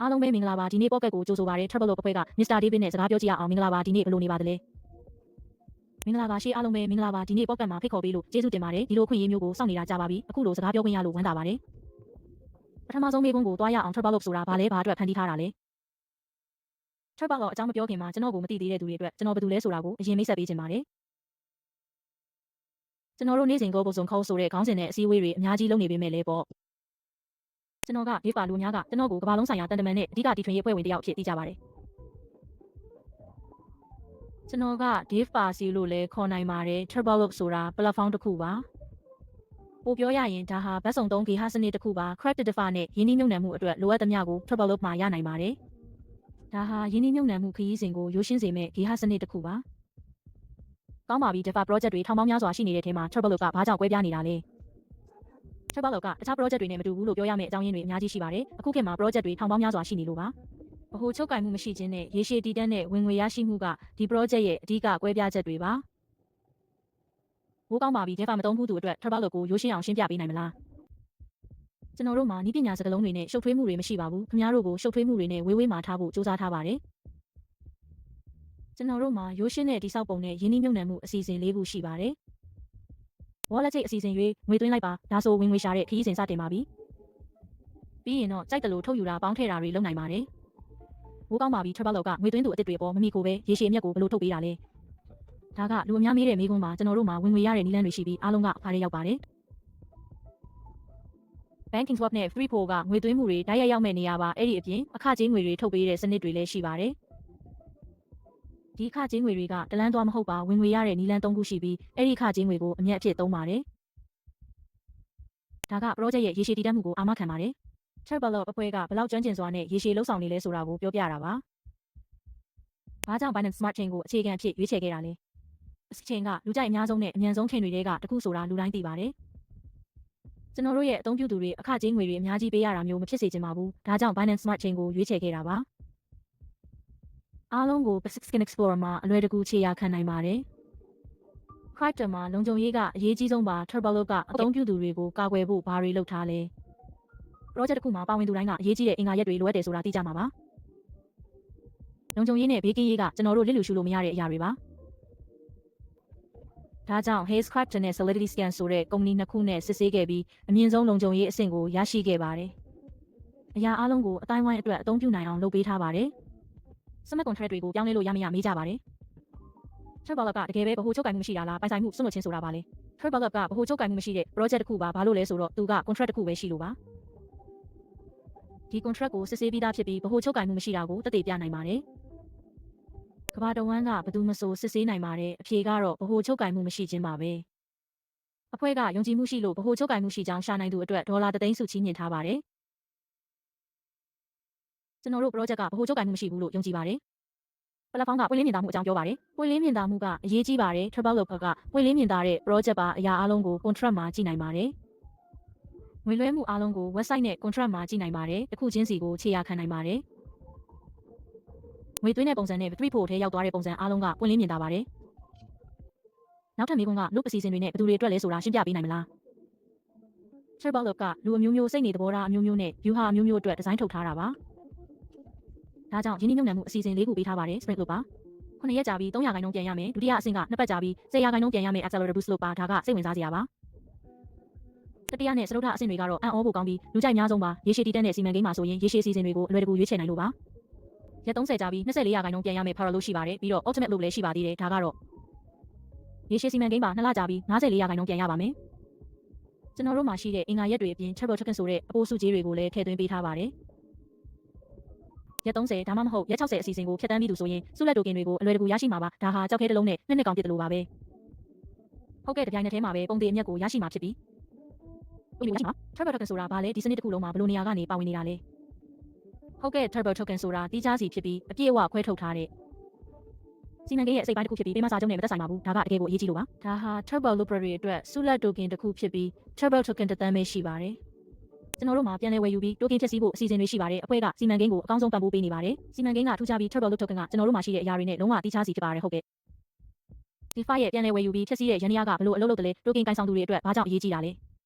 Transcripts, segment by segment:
အားလုံးပဲမင်္ဂလာပါဒီနေ့ pocket ကိုကြိုဆိုပါရစေ Travel Log အဖွဲ့က Mr. David နဲ့စကားပြောကြည့်ရအောင်မင်္ဂလာပါဒီနေ့ဘယ်လိုနေပါသလဲမင်္ဂလာပါရှေ့အားလုံးပဲမင်္ဂလာပါဒီနေ့ pocket မှာဖိတ်ခေါ်ပေးလို့ကျေးဇူးတင်ပါတယ်ဒီလိုခွင့်ရေးမျိုးကိုစောင့်နေတာကြာပါပြီအခုလိုစကားပြောခွင့်ရလို့ဝမ်းသာပါတယ်ပထမဆုံးမေးခွန်းကိုတွားရအောင် Travel Log ဆိုတာဘာလဲဘာအတွက်ဖန်တီးထားတာလဲ Travel Log အကြောင်းမပြောခင်မှာကျွန်တော်ကိုမသိသေးတဲ့သူတွေအတွက်ကျွန်တော်ဘယ်သူလဲဆိုတာကိုအရင်မိတ်ဆက်ပေးချင်ပါတယ်ကျွန်တော်တို့နေ့စဉ် Global Zone Call ဆိုတဲ့ခေါင်းစဉ်နဲ့အစည်းအဝေးတွေအများကြီးလုပ်နေပေမဲ့လည်းပေါ့ကျွန်တော်ကဒေးပါလူများကကျွန်တော်ကိုကမ္ဘာလုံးဆိုင်ရာတန်တမန်နဲ့အဓိကတီထွင်ရေးအဖွဲ့ဝင်တစ်ယောက်ဖြစ်သိကြပါတယ်ကျွန်တော်က Dave Parsi လို့လည်းခေါ်နိုင်ပါတယ် Travel Log ဆိုတာ platform တစ်ခုပါပိုပြောရရင်ဒါဟာဘတ်စုံ3 GH စနစ်တစ်ခုပါ Creditify နဲ့ယင်းနှိမ့်မြုပ်နှံမှုအတွက်လိုအပ်သမျှကို Travel Log မှာရနိုင်ပါတယ်ဒါဟာယင်းနှိမ့်မြုပ်နှံမှုခရီးစဉ်ကိုရိုးရှင်းစေမဲ့ GH စနစ်တစ်ခုပါကောင်းပါပြီ DeFi project တွေထောင်ပေါင်းများစွာရှိနေတဲ့ထဲမှာ Travel Log ကဘာကြောင့်ကွဲပြားနေတာလဲ Travel Log ကတခြား project တွေနဲ့မတူဘူးလို့ပြောရမယ့်အကြောင်းရင်းတွေအများကြီးရှိပါတယ်အခုခေတ်မှာ project တွေထောင်ပေါင်းများစွာရှိနေလို့ပါဗဟိုချုပ်ကိုင်မှုမရှိခြင်းနဲ့ရေရှည်တည်တံ့တဲ့ဝင်ငွေရရှိမှုကဒီ project ရဲ့အဓိကကွဲပြားချက်တွေပါဘိုးကောင်းပါပြီ DeFi မသုံးဘူးသူအတွက် Travel Log ကိုရိုးရှင်းအောင်ရှင်းပြပေးနိုင်မလားကျွန်တော်တို့မှာနည်းပညာစကားလုံးတွေနဲ့ရှုပ်ထွေးမှုတွေမရှိပါဘူးခင်ဗျားတို့ကိုရှုပ်ထွေးမှုတွေနဲ့ဝေးဝေးမှာထားဖို့စူးစမ်းထားပါတယ်ကျွန်တော်တို့မှာရိုးရှင်းတဲ့တိစောက်ပုံနဲ့ယင်းနှိမ့်မြုပ်နှံမှုအစီအစဉ်၄ခုရှိပါတယ်wallet အစီအစဉ်ရွေးငွေသွင်းလိုက်ပါဒါဆိုဝင်ငွေရှာတဲ့ခရီးစဉ်စတင်ပါပြီပြီးရင်တော့ကြိုက်တယ်လို့ထုတ်ယူတာပေါင်းထည့်တာတွေလုပ်နိုင်ပါတယ်ဘိုးကောင်းပါပြီ Travel Log ကငွေသွင်းသူအစ်စ်တွေပေါ်မမီကိုပဲရေရှည်အမြတ်ကိုဘယ်လိုထုတ်ပေးတာလဲဒါကလူအများမေးတဲ့မေးခွန်းမှာကျွန်တော်တို့မှာဝင်ငွေရတဲ့နည်းလမ်းတွေရှိပြီးအားလုံးကဖားရဲရောက်ပါတယ် Banking Swap နဲ့ Free Pool ကငွေသွင်းမှုတွေတိုက်ရိုက်ရောက်မဲ့နေရာပါအဲ့ဒီအပြင်အခကြေးငွေတွေထုတ်ပေးတဲ့စနစ်တွေလည်းရှိပါတယ်ဒီအခကြေးငွေတွေကတလန်းသွားမဟုတ်ပါဝင်ငွေရတဲ့နည်းလမ်း၃ခုရှိပြီးအဲ့ဒီအခကြေးငွေကိုအမြတ်အဖြစ်သုံးပါတယ်ဒါက project ရဲ့ရေရှည်တည်တံ့မှုကိုအာမခံပါတယ် Travel Log အဖွဲ့ကဘယ်လောက်ကျွမ်းကျင်စွာနဲ့ရေရှည်လှုပ်ဆောင်နေလဲဆိုတာကိုပြောပြတာပါ။ဘာကြောင့် Binance Smart Chain ကိုအခြေခံအဖြစ်ရွေးချယ်ခဲ့တာလဲ။ Chain ကလူကြိုက်အများဆုံးနဲ့အမြန်ဆုံး chain တွေကတစ်ခုဆိုတာလူတိုင်းသိပါတယ်။ကျွန်တော်တို့ရဲ့အသုံးပြုသူတွေအခကြေးငွေတွေအများကြီးပေးရတာမျိုးမဖြစ်စေချင်ပါဘူး။ဒါကြောင့် Binance Smart Chain ကိုရွေးချယ်ခဲ့တာပါ။အားလုံးကို Basic Skin Explorer မှာအလွယ်တကူခြေရာခံနိုင်ပါတယ်။ Crypto မှာလုံခြုံရေးကအရေးကြီးဆုံးပါ Travel Log ကအသုံးပြုသူတွေကိုကာကွယ်ဖို့ဘာတွေလုပ်ထားလဲ။ project တစ်ခုမှာပါဝင်သူတိုင်းကအရေးကြီးတဲ့အင်္ဂါရက်တွေလိုအပ်တယ်ဆိုတာသိကြမှာပါလုံခြုံရေးနဲ့ဘေးကင်းရေးကကျွန်တော်တို့လစ်လူရှုလို့မရတဲ့အရာတွေပါဒါကြောင့် Haze Crypto နဲ့ Solidity Scan ဆိုတဲ့ကုမ္ပဏီနှစ်ခုနဲ့စစ်ဆေးခဲ့ပြီးအမြင့်ဆုံးလုံခြုံရေးအဆင့်ကိုရရှိခဲ့ပါတယ်အရာအလုံးကိုအတိုင်းဝိုင်းအတွက်အသုံးပြုနိုင်အောင်လုပ်ပေးထားပါတယ် Smart Contract တွေကိုပြောင်းလဲလို့ရမရမေးကြပါတယ် Travel Log ကတကယ်ပဲဗဟိုချုပ်ကိုင်မှုမရှိတာလားပိုင်ဆိုင်မှုစွန့်လွတ်ခြင်းဆိုတာပါလေ Travel Log ကဗဟိုချုပ်ကိုင်မှုမရှိတဲ့ project တစ်ခုပါဘာလို့လဲဆိုတော့သူက contract တစ်ခုပဲရှိလို့ပါဒီ contract ကိုစစ်ဆေးပြီးသားဖြစ်ပြီးဗဟိုချုပ်ကိုင်မှုမရှိတာကိုသက်သေပြနိုင်ပါတယ်။ကမ္ဘာတဝန်းကဘယ်သူမှမဆိုစစ်ဆေးနိုင်ပါတယ်။အဖြေကတော့ဗဟိုချုပ်ကိုင်မှုမရှိခြင်းပါပဲ။အဖွဲ့ကယုံကြည်မှုရှိလို့ဗဟိုချုပ်ကိုင်မှုရှိကြောင်းရှာနိုင်သူအတွက်ဒေါ်လာ3သိန်းစုချီးမြှင့်ထားပါတယ်။ကျွန်တော်တို့ project ကဗဟိုချုပ်ကိုင်မှုမရှိဘူးလို့ယုံကြည်ပါတယ်။ပလက်ဖောင်းကပွင့်လင်းမြင်သာမှုအကြောင်းပြောပါတယ်။ပွင့်လင်းမြင်သာမှုကအရေးကြီးပါတယ်။ Travel Log ကပွင့်လင်းမြင်သာတဲ့ project ပါအရာအလုံးကို contract မှာကြည့်နိုင်ပါတယ်။ငွေလွှဲမှုအားလုံးကို website နဲ့ contract မှာကြည့်နိုင်ပါတယ်။တစ်ခုချင်းစီကိုခြေရာခံနိုင်ပါတယ်။ငွေသွင်းတဲ့ပုံစံနဲ့ Free Pool ထဲရောက်သွားတဲ့ပုံစံအားလုံးကပွင့်လင်းမြင်သာပါတယ်။နောက်ထပ်မေးခွန်းက loop အစီအစဉ်တွေနဲ့ဘယ်သူတွေအတွက်လဲဆိုတာရှင်းပြပေးနိုင်မလား။ Travel Log ကလူအမျိုးမျိုးစိတ်နေသဘောထားအမျိုးမျိုးနဲ့ view ဟာအမျိုးမျိုးအတွက်ဒီဇိုင်းထုတ်ထားတာပါ။ဒါကြောင့်ယင်းနှိမ့်မြုပ်နှံမှုအစီအစဉ်၄ခုပေးထားပါတယ် Sprint Loop ပါ။9ရက်ကြာပြီး300%ပြန်ရမယ်ဒုတိယအဆင့်က2ပတ်ကြာပြီး10%ပြန်ရမယ် Accelerator Boost Loop ပါဒါကစိတ်ဝင်စားစရာပါတတိယနဲ့စတုထအဆင့်တွေကတော့အံ့ဩဖို့ကောင်းပြီးလူကြိုက်များဆုံးပါရေရှည်တည်တံ့တဲ့စီမံကိန်းမှာဆိုရင်ရေရှည်စီစဉ်တွေကိုအလွယ်တကူရွေးချယ်နိုင်လို့ပါရက်30ကြာပြီး24%ပြန်ရမယ် Parallel ရှိပါတယ်ပြီးတော့ Ultimate Loop လည်းရှိပါသေးတယ်ဒါကတော့ရေရှည်စီမံကိန်းပါ2လကြာပြီး54%ပြန်ရပါမယ်ကျွန်တော်တို့မှာရှိတဲ့အင်္ဂါရက်တွေအပြင် Travel Token ဆိုတဲ့အပိုးစုကြေးတွေကိုလည်းထည့်သွင်းပေးထားပါတယ်ရက်30ဒါမှမဟုတ်ရက်60အစီအစဉ်ကိုဖြတ်တန်းပြီးသူဆိုရင်စုလက်တိုကင်တွေကိုအလွယ်တကူရရှိမှာပါဒါဟာကြောက်ခဲတစ်လုံးနဲ့နှစ်ကောင်ပြစ်တယ်လို့ပါပဲဟုတ်ကဲ့တပြိုင်နက်တည်းမှာပဲပုံသေးအမြတ်ကိုရရှိမှာဖြစ်ပြီးTravel Token ဆိုတာဘာလဲဒီစနစ်တစ်ခုလုံးမှာဘယ်လိုနေရာကနေပါဝင်နေတာလဲဟုတ်ကဲ့ Travel Token ဆိုတာတီးခြားစီဖြစ်ပြီးအပြည့်အဝခွဲထုတ်ထားတဲ့စီမံကိန်းရဲ့အစိတ်ပိုင်းတစ်ခုဖြစ်ပြီးပေးမစာချုပ်နဲ့မသက်ဆိုင်ပါဘူးဒါကတကယ်ကိုအရေးကြီးလို့ပါဒါဟာ Travel Library အတွက်စုလက်တိုကင်တစ်ခုဖြစ်ပြီး Travel Token တစ်သန်းပဲရှိပါတယ်ကျွန်တော်တို့မှာပြန်လည်ဝယ်ယူပြီးတိုကင်ဖြည့်ဆည်းဖို့အစီအစဉ်တွေရှိပါတယ်အဖွဲ့ကစီမံကိန်းကိုအကောင်းဆုံးပံ့ပိုးပေးနေပါတယ်စီမံကိန်းကထူးခြားပြီး Travel Token ကကျွန်တော်တို့မှာရှိတဲ့အရာတွေနဲ့လုံးဝတီးခြားစီဖြစ်ပါတယ်ဟုတ်ကဲ့DeFi ရဲ့ပြန်လည်ဝယ်ယူပြီးဖြည့်ဆည်းတဲ့ရန်ရာကဘလို့အလုပ်လုပ်တယ်လဲတိုကင်ကိုင်ဆောင်သူတွေအတွက်ဘာကြောင့်အရေးကြီးတာလဲ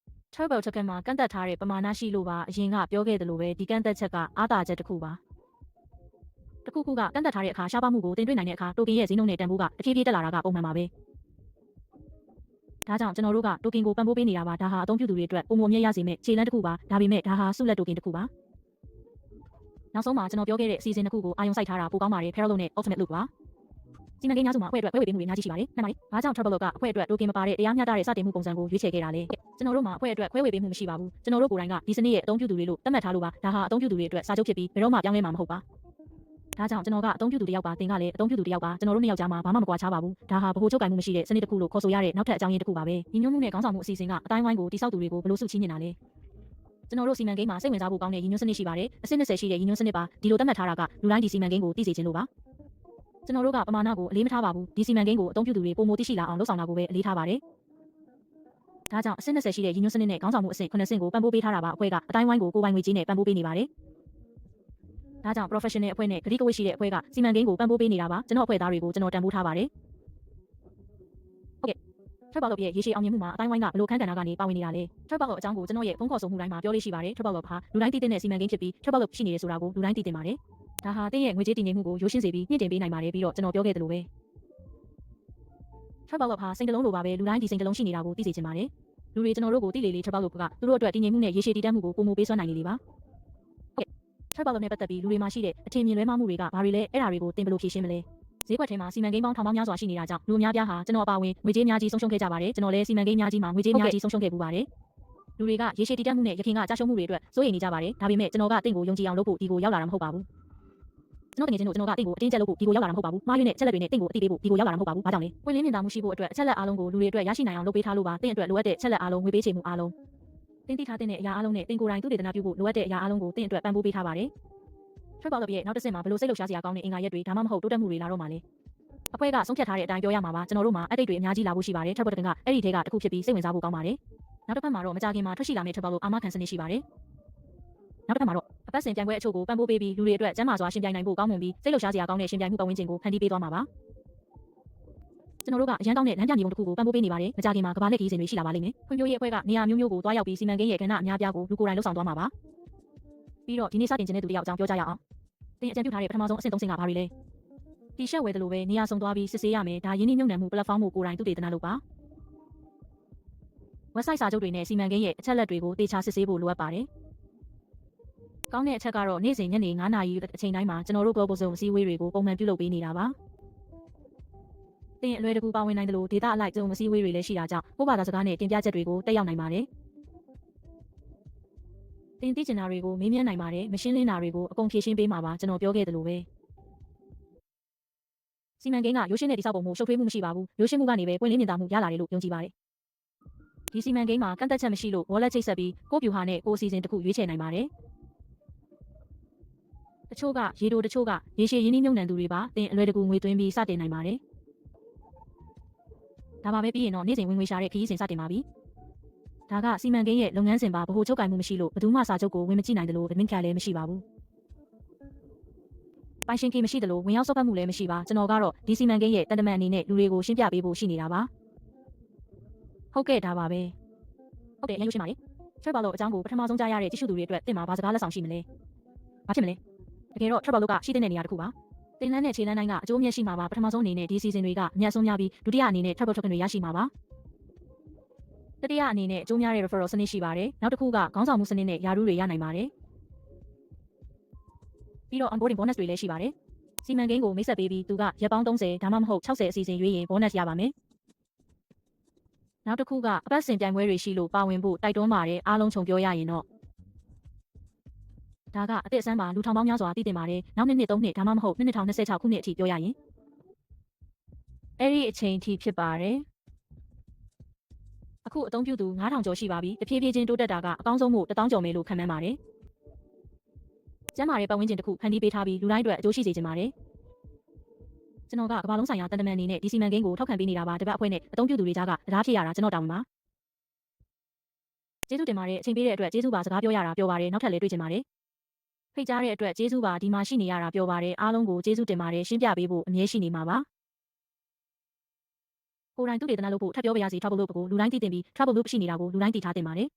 Turbo token မှာကန့်သက်ထားတဲ့ပမာဏရှိလို့ပါအရင်ကပြောခဲ့တယ်လို့ပဲဒီကန့်သက်ချက်ကအားသာချက်တစ်ခုပါတခုခုကကန့်သက်ထားတဲ့အခါရှားပါမှုကိုတင်သွင်းနိုင်တဲ့အခါတိုကင်ရဲ့ဈေးနှုန်းနဲ့တန်ဖိုးကတဖြည်းဖြည်းတက်လာတာကပုံမှန်ပါပဲဒါကြောင့်ကျွန်တော်တို့ကတိုကင်ကိုပံ့ပိုးပေးနေတာပါဒါဟာအသုံးပြုသူတွေအတွက်ပုံမမြင့်ရစေမဲ့ခြေလှမ်းတစ်ခုပါဒါပေမဲ့ဒါဟာစုလက်တိုကင်တစ်ခုပါနောက်ဆုံးမှာကျွန်တော်ပြောခဲ့တဲ့အစီအစဉ်တစ်ခုကိုအာရုံစိုက်ထားတာပိုကောင်းပါတယ် Parallel နဲ့ Ultimate လို့ပါစီမံကိန်းများစုမှာအဖွဲ့အတွက်ခွဲဝေပေးမှုတွေအများကြီးရှိပါတယ်။မှန်ပါတယ်။ဘာကြောင့် Turbo ကအဖွဲ့အတွက်တိုကင်မပါတဲ့တရားမျှတတဲ့စတင်မှုပုံစံကိုရွေးချယ်ခဲ့တာလဲ။ကျွန်တော်တို့မှာအဖွဲ့အတွက်ခွဲဝေပေးမှုမရှိပါဘူး။ကျွန်တော်တို့ကိုယ်တိုင်ကဒီစနစ်ရဲ့အသုံးပြုသူတွေလို့သတ်မှတ်ထားလို့ပါ။ဒါဟာအသုံးပြုသူတွေအတွက်စာချုပ်ဖြစ်ပြီးဘယ်တော့မှပြောင်းလဲမှာမဟုတ်ပါ။ဒါကြောင့်ကျွန်တော်ကအသုံးပြုသူတစ်ယောက်ပါတင်ကလည်းအသုံးပြုသူတစ်ယောက်ပါကျွန်တော်တို့နှစ်ယောက်ကြားမှာဘာမှမကွာခြားပါဘူး။ဒါဟာဗဟိုချုပ်ကိုင်မှုမရှိတဲ့စနစ်တစ်ခုလို့ခေါ်ဆိုရတဲ့နောက်ထပ်အကြောင်းရင်းတစ်ခုပါပဲ။ညီညွတ်မှုနဲ့ခေါင်းဆောင်မှုအစီအစဉ်ကအတိုင်းဝိုင်းကိုတိစောက်သူတွေကိုဘယ်လိုစုချီးမြှင့်တာလဲ။ကျွန်တော်တို့စီမံကိန်းမှာစိတ်ဝင်စားဖို့ကောင်းတဲ့ညီညွတ်စနစ်ရှိပါတယ်။အဆင့်20ရှိတဲ့ညီညွတ်စနစ်ပါဒီလိုသတ်မှတ်ထားတာကလူတိုင်းဒီစီမံကိန်းကိုသိစေချင်လို့ပါ။ကျွန်တော်တို့ကပမာဏကိုအလေးမထားပါဘူးဒီစီမံကိန်းကိုအသုံးပြုသူတွေပုံမသိရှိလာအောင်လှုပ်ဆောင်တာကိုပဲအလေးထားပါတယ်ဒါကြောင့်အဆင့်20ရှိတဲ့ရည်ညွှန်းစနစ်နဲ့ခေါင်းဆောင်မှုအဆင့်9ဆင့်ကိုပံ့ပိုးပေးထားတာပါအဖွဲ့ကအတိုင်းဝိုင်းကိုကိုယ်ပိုင်ငွေကြေးနဲ့ပံ့ပိုးပေးနေပါတယ်ဒါကြောင့် professional အဖွဲ့နဲ့ဂတိကဝတ်ရှိတဲ့အဖွဲ့ကစီမံကိန်းကိုပံ့ပိုးပေးနေတာပါကျွန်တော်အဖွဲ့သားတွေကိုကျွန်တော်တန်ဖိုးထားပါတယ်ဟုတ်ကဲ့ထွက်ပေါက်ရဲ့ရေရှည်အောင်မြင်မှုမှာအတိုင်းဝိုင်းကဘယ်လိုခန်းကဏ္ဍကနေပါဝင်နေတာလဲထွက်ပေါက်အကြောင်းကိုကျွန်တော်ရဲ့ဖုန်းခေါ်ဆိုမှုတိုင်းမှာပြောလို့ရှိပါတယ်ထွက်ပေါက်ဟာလူတိုင်းသိတဲ့စီမံကိန်းဖြစ်ပြီးထွက်ပေါက်ရှိနေတယ်ဆိုတာကိုလူတိုင်းသိတင်ပါတယ်ဒါဟာတင်းရဲ့ငွေကြေးတည်ငြိမ်မှုကိုရိုးရှင်းစေပြီးမြင့်တင်ပေးနိုင်ပါတယ်ပြီးတော့ကျွန်တော်ပြောခဲ့တယ်လို့ပဲထွက်ပေါက်ဟာစိတ်နှလုံးလိုပါပဲလူတိုင်းဒီစိတ်နှလုံးရှိနေတာကိုသိစေချင်ပါတယ်လူတွေကျွန်တော်တို့ကိုသိလေလေထွက်ပေါက်ကသူတို့အတွက်တည်ငြိမ်မှုနဲ့ရေရှည်တည်တတ်မှုကိုပုံမပေးစွမ်းနိုင်လေလေပါဟုတ်ကဲ့ထွက်ပေါက်နဲ့ပတ်သက်ပြီးလူတွေမှာရှိတဲ့အထင်မြင်လွဲမှားမှုတွေကဘာတွေလဲအဲ့ဒါတွေကိုသင်ဘယ်လိုဖြေရှင်းမလဲဈေးကွက်ထဲမှာစီမံကိန်းပေါင်းထောင်ပေါင်းများစွာရှိနေတာကြောင့်လူအများပြားဟာကျွန်တော်အပါဝင်ငွေကြေးများကြီးဆုံးရှုံးခဲ့ကြပါတယ်ကျွန်တော်လည်းစီမံကိန်းများကြီးမှာငွေကြေးများကြီးဆုံးရှုံးခဲ့ပူပါတယ်လူတွေကရေရှည်တည်တတ်မှုနဲ့ရခင်ကကြာရှုံးမှုတွေအတွက်စိုးရိမ်နေကြပါတယ်ဒါပေမဲ့ကျွန်တော်ကတင့်ကိုယုံကြည်အောင်လုပ်ဖို့ဒီကိုရောက်လာတာမဟုတ်ပါဘူးကျွန်တော်တကယ်ချင်းတို့ကျွန်တော်ကတင့်ကိုအတင်းကျပ်လုပ်ဖို့ဒီကိုရောက်လာတာမဟုတ်ပါဘူးမှားယွင်းတဲ့ချက်လက်တွေနဲ့တင့်ကိုအတိပေးဖို့ဒီကိုရောက်လာတာမဟုတ်ပါဘူးဘာကြောင့်လဲပွင့်လင်းမြင်သာမှုရှိဖို့အတွက်အချက်လက်အားလုံးကိုလူတွေအတွက်ရရှိနိုင်အောင်လုပ်ပေးထားလို့ပါတင့်အတွက်လိုအပ်တဲ့ချက်လက်အားလုံးငွေပေးချေမှုအားလုံးတင်းတိထားတဲ့အရာအားလုံးနဲ့တင်ကိုယ်တိုင်သူတည်တနာပြုဖို့လိုအပ်တဲ့အရာအားလုံးကိုတင့်အတွက်ပံ့ပိုးပေးထားပါတယ်ထွက်ပေါက်ရဲ့နောက်တစ်ဆင့်မှာဘယ်လိုစိတ်လှုပ်ရှားစရာကောင်းတဲ့အင်္ဂါရက်တွေဒါမှမဟုတ်တိုးတက်မှုတွေလာတော့မှာလဲအဖွဲ့ကဆုံးဖြတ်ထားတဲ့အတိုင်းပြောရမှာပါကျွန်တော်တို့မှာအတိတ်တွေအများကြီးလာဖို့ရှိပါတယ်ထွက်ပေါက်ကအဲ့ဒီထဲကတစ်ခုဖြစ်ပြီးစိတ်ဝင်စားဖို့ကောင်းပါတယ်နောက်တစ်ဖက်မှာတော့မကြခင်မှာထွက်ရှိလာမယ့်ထွက်ပေါက်လို့အာမခံစနစ်ရှိပါတယ်နောက်တစ်ခါမှာတော့အပတ်စဉ်ပြိုင်ပွဲအချို့ကိုပံ့ပိုးပေးပြီးလူတွေအတွက်ကျန်းမာစွာရှင်ပြိုင်နိုင်ဖို့ကောင်းမွန်ပြီးစိတ်လှုပ်ရှားစရာကောင်းတဲ့ရှင်ပြိုင်မှုပတ်ဝန်းကျင်ကိုဖန်တီးပေးသွားမှာပါကျွန်တော်တို့ကအရန်ကောင်းတဲ့လမ်းပြမြေပုံတစ်ခုကိုပံ့ပိုးပေးနေပါတယ်မကြခင်မှာကမ္ဘာလက်ခီးစဉ်တွေရှိလာပါလိမ့်မယ်ဖွံ့ဖြိုးရေးအဖွဲ့ကနေရာမျိုးမျိုးကိုတွားရောက်ပြီးစီမံကိန်းရဲ့ကဏ္ဍအများပြားကိုလူကိုယ်တိုင်လှုပ်ဆောင်သွားမှာပါပြီးတော့ဒီနေ့စတင်ခြင်းတဲ့သူတယောက်အကြောင်းပြောကြရအောင်တင်အကြံပြုထားတဲ့ပထမဆုံးအဆင့်3ဆင့်ကဘာတွေလဲတီရှက်ဝယ်တယ်လို့ပဲနေရာဆောင်သွားပြီးစစ်ဆေးရမယ်ဒါရင်းနှီးမြှုပ်နှံမှု platform ကိုကိုယ်တိုင်သူတည်တနာလုပ်ပါ website စာချုပ်တွေနဲ့စီမံကိန်းရဲ့အချက်လက်တွေကိုတေချာစစ်ဆေးဖို့လိုအပ်ပါတယ်ကောင်းတဲ့အချက်ကတော့နေ့စဉ်ညနေ9:00နာရီအချိန်တိုင်းမှာကျွန်တော်တို့ Global Zone အစည်းအဝေးတွေကိုပုံမှန်ပြုလုပ်ပေးနေတာပါတင်အလွယ်တကူပါဝင်နိုင်တယ်လို့ဒေတာအလိုက်စုံအစည်းအဝေးတွေလည်းရှိတာကြောင့်ကိုယ့်ဘာသာစကားနဲ့တင်ပြချက်တွေကိုတက်ရောက်နိုင်ပါတယ်တင်သိချင်တာတွေကိုမေးမြန်းနိုင်ပါတယ်မရှင်းလင်းတာတွေကိုအကုန်ဖြေရှင်းပေးမှာပါကျွန်တော်ပြောခဲ့တယ်လို့ပဲစီမံကိန်းကရိုးရှင်းတဲ့တိစောက်ပုံမှုရှုပ်ထွေးမှုမရှိပါဘူးရိုးရှင်းမှုကနေပဲပွင့်လင်းမြင်သာမှုရလာတယ်လို့ယုံကြည်ပါတယ်ဒီစီမံကိန်းမှာကန့်သက်ချက်မရှိလို့ wallet ချိတ်ဆက်ပြီးကိုယ့်ဗျူဟာနဲ့ကိုယ်အစီအစဉ်တစ်ခုရွေးချယ်နိုင်ပါတယ်တချို့ကရေတိုတချို့ကရေရှည်ရင်းနှီးမြှုပ်နှံသူတွေပါတင်အလွယ်တကူငွေသွင်းပြီးစတင်နိုင်ပါတယ်ဒါပါပဲပြီးရင်တော့နေ့စဉ်ဝင်ငွေရှာတဲ့ခရီးစဉ်စတင်ပါပြီဒါကစီမံကိန်းရဲ့လုပ်ငန်းစဉ်ပါဗဟိုချုပ်ကိုင်မှုမရှိလို့ဘယ်သူမှစာချုပ်ကိုဝင်မကြည့်နိုင်တယ်လို့ဗမင်းခံလည်းမရှိပါဘူးပိုင်ရှင်ကြီးမရှိတယ်လို့ဝင်ရောက်စောပတ်မှုလည်းမရှိပါကျွန်တော်ကတော့ဒီစီမံကိန်းရဲ့တန်တမန်အနေနဲ့လူတွေကိုရှင်းပြပေးဖို့ရှိနေတာပါဟုတ်ကဲ့ဒါပါပဲဟုတ်တယ်ရန်ရုပ်ရှင်းပါလေထွတ်ပေါလို့အကြောင်းကိုပထမဆုံးကြားရတဲ့ကြည့်ရှုသူတွေအတွက်တင်မှာဘာစကားလက်ဆောင်ရှိမလဲဘာဖြစ်မလဲတကယ်တော့ထွတ်ပေါလို့ကရှိတဲ့နေရာတစ်ခုပါတင်လန်းနဲ့ခြေလန်းတိုင်းကအကျိုးအမြတ်ရှိမှာပါပထမဆုံးအနေနဲ့ဒီစီစဉ်တွေကအမြတ်ဆုံးများပြီးဒုတိယအနေနဲ့ထွတ်ပေါထွက်ခွင့်တွေရရှိမှာပါတတိယအနေနဲ့အကျိုးများတဲ့ referral စနစ်ရှိပါတယ်နောက်တစ်ခုကခေါင်းဆောင်မှုစနစ်နဲ့ယာရုတွေရနိုင်ပါတယ်ပြီးတော့ onboarding bonus တွေလည်းရှိပါတယ်စီမံကိန်းကိုမိတ်ဆက်ပေးပြီးသူကရက်ပေါင်း30ဒါမှမဟုတ်60အစီအစဉ်ရွေးရင် bonus ရပါမယ်နောက်တစ်ခုကအပတ်စဉ်ပြိုင်ပွဲတွေရှိလို့ပါဝင်ဖို့တိုက်တွန်းပါတယ်အားလုံးခြုံပြောရရင်တော့ဒါကအသက်အဆန်းပါလူထောင်ပေါင်းများစွာတည်တင်ပါတယ်နောက်နှစ်3နှစ်ဒါမှမဟုတ်2026ခုနှစ်အထိပြောရရင်အဲ့ဒီအချိန်အထိဖြစ်ပါတယ်အခုအသုံးပြုသူ9000ကျော်ရှိပါပြီတဖြည်းဖြည်းချင်းတိုးတက်တာကအကောင်းဆုံးမှု1000ကျော်မယ်လို့ခန့်မှန်းပါတယ်ကျန်းမာတဲ့ပတ်ဝန်းကျင်တစ်ခုဖန်တီးပေးထားပြီးလူတိုင်းအတွက်အကျိုးရှိစေချင်ပါတယ်ကျွန်တော်ကကမ္ဘာလုံးဆိုင်ရာတန်တမန်အနေနဲ့ဒီစီမံကိန်းကိုထောက်ခံပေးနေတာပါတပတ်အဖွဲ့နဲ့အသုံးပြုသူတွေကြားကတရားဖြစ်ရတာကျွန်တော်တောင်းပါကျေးဇူးတင်ပါတယ်အချိန်ပေးတဲ့အတွက်ကျေးဇူးပါစကားပြောရတာပြောပါတယ်နောက်ထပ်လည်းတွေ့ချင်ပါတယ်ဖိတ်ကြားတဲ့အတွက်ကျေးဇူးပါဒီမှာရှိနေရတာပြောပါတယ်အားလုံးကိုကျေးဇူးတင်ပါတယ်ရှင်းပြပေးဖို့အမြဲရှိနေမှာပါကိုယ်တိုင်သူတည်တနာလို့ဖို့ထပ်ပြောပါရစေ trouble loop ကိုလူတိုင်းသိတင်ပြီး trouble loop ရှိနေတာကိုလူတိုင်းသိထားတင်ပါတယ်